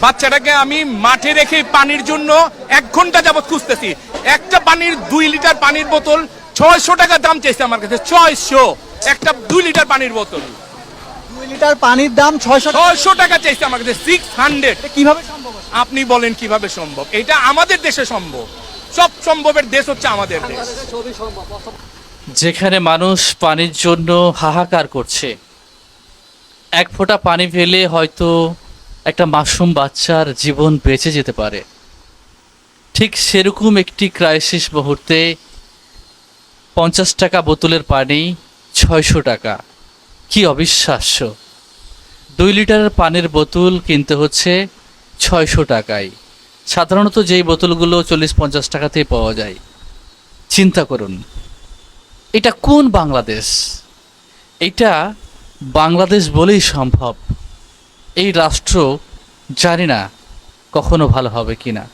বাচ্চাটাকে আমি মাঠে রেখে পানির জন্য 1 ঘন্টা যাবত খুঁজতেছি। একটা পানির 2 লিটার পানির বোতল 600 টাকা দাম চাইছে আমার কাছে। 600 একটা 2 লিটার পানির বোতল, 2 লিটার পানির দাম 600 টাকা। 600 টাকা চাইছে আমার কাছে। 600। এটা কিভাবে সম্ভব? আপনি বলেন কিভাবে সম্ভব? এটা আমাদের দেশে সম্ভব। সব সম্ভবের দেশ হচ্ছে আমাদের দেশ। যেখানে মানুষ পানির জন্য হাহাকার করছে, এক ফোঁটা পানি ফেলে হয়তো একটা মাসুম বাচ্চার জীবন বেঁচে যেতে পারে, ঠিক সেরকম একটি ক্রাইসিস মুহূর্তে 50 টাকা বোতলের পানি 600 টাকা। কি অবিশ্বাস্য! 2 লিটারের পানির বোতল কিনতে হচ্ছে 600 টাকায়। সাধারণত যেই বোতলগুলো 40-50 টাকাতেই পাওয়া যায়। চিন্তা করুন, এটা কোন বাংলাদেশ? এটা বাংলাদেশ বলেই সম্ভব। এই রাষ্ট্র জানি না কখনো ভালো হবে কিনা।